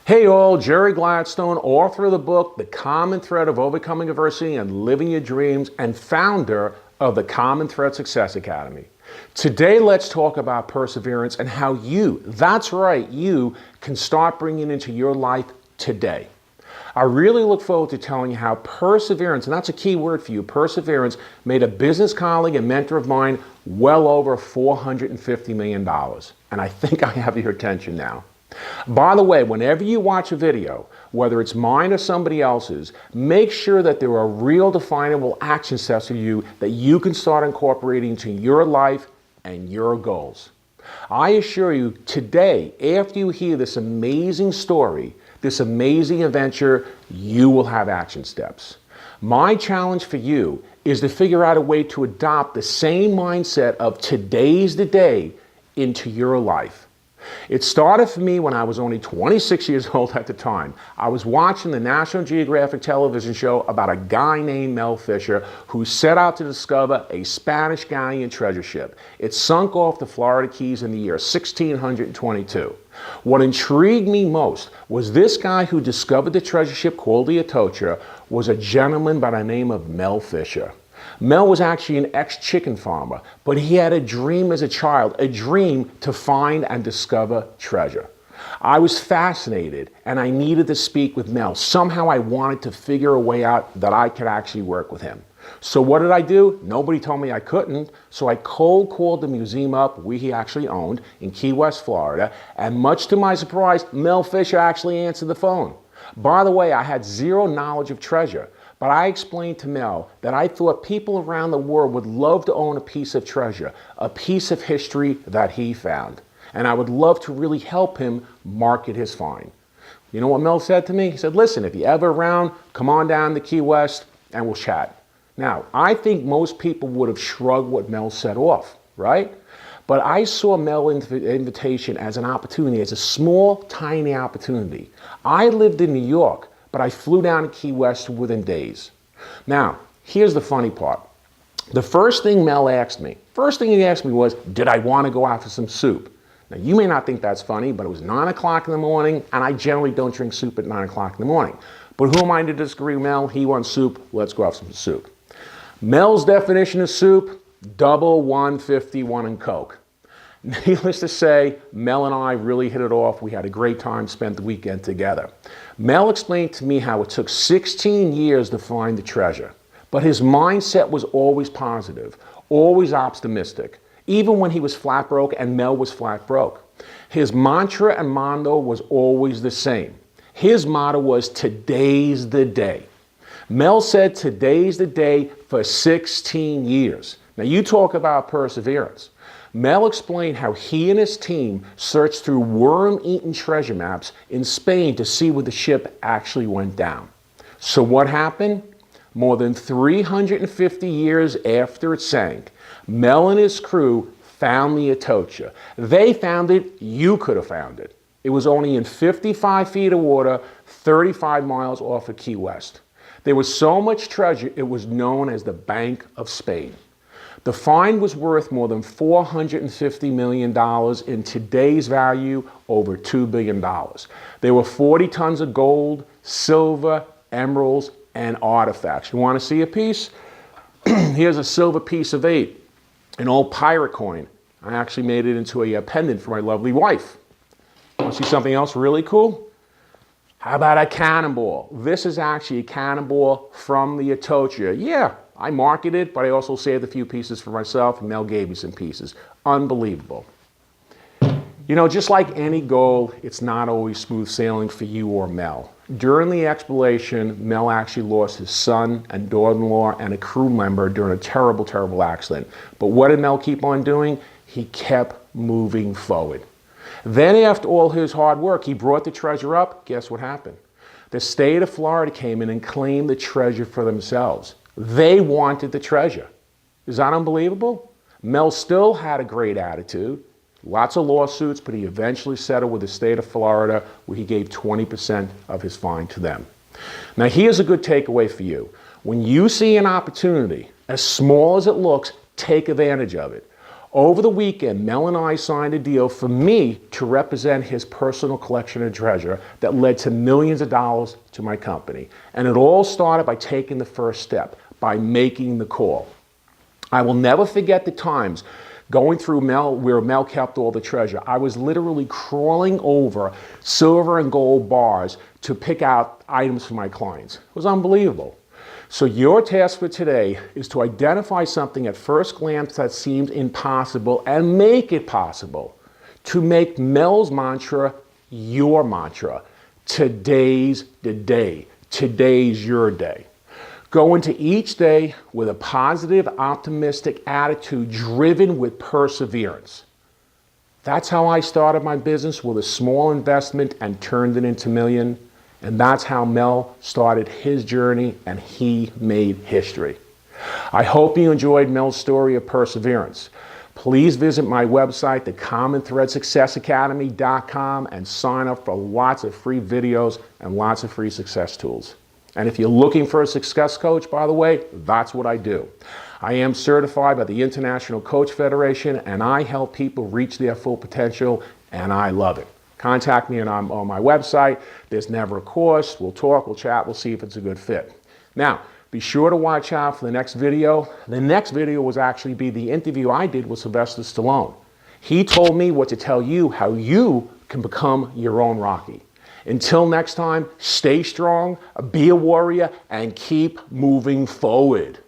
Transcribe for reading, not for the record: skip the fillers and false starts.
Hey all, Jerry Gladstone, author of the book, The Common Thread of Overcoming Adversity and Living Your Dreams, and founder of the Common Thread Success Academy. Today, let's talk about perseverance and how that's right, you can start bringing it into your life today. I really look forward to telling you how perseverance, and that's a key word for you, perseverance, made a business colleague and mentor of mine well over $450 million. And I think I have your attention now. By the way, whenever you watch a video, whether it's mine or somebody else's, make sure that there are real definable action steps for you that you can start incorporating into your life and your goals. I assure you, today, after you hear this amazing story, this amazing adventure, you will have action steps. My challenge for you is to figure out a way to adopt the same mindset of today's the day into your life. It started for me when I was only 26 years old at the time. I was watching the National Geographic television show about a guy named Mel Fisher who set out to discover a Spanish galleon treasure ship. It sunk off the Florida Keys in the year 1622. What intrigued me most was this guy who discovered the treasure ship called the Atocha was a gentleman by the name of Mel Fisher. Mel was actually an ex-chicken farmer, but he had a dream as a child, a dream to find and discover treasure. I was fascinated and I needed to speak with Mel. Somehow I wanted to figure a way out that I could actually work with him. So what did I do? Nobody told me I couldn't, so I cold called the museum up he actually owned in Key West, Florida, and much to my surprise, Mel Fisher actually answered the phone. By the way, I had zero knowledge of treasure. But I explained to Mel that I thought people around the world would love to own a piece of treasure, a piece of history that he found. And I would love to really help him market his find. You know what Mel said to me? He said, listen, if you're ever around, come on down to Key West and we'll chat. Now, I think most people would have shrugged what Mel said off, right? But I saw Mel's invitation as an opportunity, as a small, tiny opportunity. I lived in New York, but I flew down to Key West within days. Now, here's the funny part. The first thing Mel asked me, was, did I want to go out for some soup? Now, you may not think that's funny, but it was 9 o'clock in the morning, and I generally don't drink soup at 9 o'clock in the morning. But who am I to disagree with Mel? He wants soup, let's go have some soup. Mel's definition of soup, double 151 and Coke. Needless to say, Mel and I really hit it off. We had a great time, spent the weekend together. Mel explained to me how it took 16 years to find the treasure, but his mindset was always positive, always optimistic, even when he was flat broke and Mel was flat broke. His mantra and motto was always the same. His motto was, today's the day. Mel said today's the day for 16 years. Now you talk about perseverance. Mel explained how he and his team searched through worm-eaten treasure maps in Spain to see where the ship actually went down. So what happened? More than 350 years after it sank, Mel and his crew found the Atocha. They found it, you could have found it. It was only in 55 feet of water, 35 miles off of Key West. There was so much treasure, it was known as the Bank of Spain. The find was worth more than $450 million, in today's value, over $2 billion. There were 40 tons of gold, silver, emeralds, and artifacts. You want to see a piece? Here's a silver piece of 8, an old pirate coin. I actually made it into a pendant for my lovely wife. Want to see something else really cool? How about a cannonball? This is actually a cannonball from the Atocha. Yeah. I marketed it, but I also saved a few pieces for myself, and Mel gave me some pieces. Unbelievable. You know, just like any goal, it's not always smooth sailing for you or Mel. During the exploration, Mel actually lost his son and daughter-in-law and a crew member during a terrible, terrible accident. But what did Mel keep on doing? He kept moving forward. Then after all his hard work, he brought the treasure up. Guess what happened? The state of Florida came in and claimed the treasure for themselves. They wanted the treasure. Is that unbelievable? Mel still had a great attitude, lots of lawsuits, but he eventually settled with the state of Florida where he gave 20% of his find to them. Now here's a good takeaway for you. When you see an opportunity, as small as it looks, take advantage of it. Over the weekend, Mel and I signed a deal for me to represent his personal collection of treasure that led to millions of dollars to my company. And it all started by taking the first step, by making the call. I will never forget the times going through where Mel kept all the treasure. I was literally crawling over silver and gold bars to pick out items for my clients. It was unbelievable. So your task for today is to identify something at first glance that seems impossible and make it possible. To make Mel's mantra your mantra. Today's the day. Today's your day. Go into each day with a positive, optimistic attitude driven with perseverance. That's how I started my business, with a small investment and turned it into million. And that's how Mel started his journey, and he made history. I hope you enjoyed Mel's story of perseverance. Please visit my website, thecommonthreadsuccessacademy.com, and sign up for lots of free videos and lots of free success tools. And if you're looking for a success coach, by the way, that's what I do. I am certified by the International Coach Federation, and I help people reach their full potential, and I love it. Contact me on my website. There's never a cost. We'll talk, we'll chat, we'll see if it's a good fit. Now, be sure to watch out for the next video. The next video was actually the interview I did with Sylvester Stallone. He told me what to tell you, how you can become your own Rocky. Until next time, stay strong, be a warrior, and keep moving forward.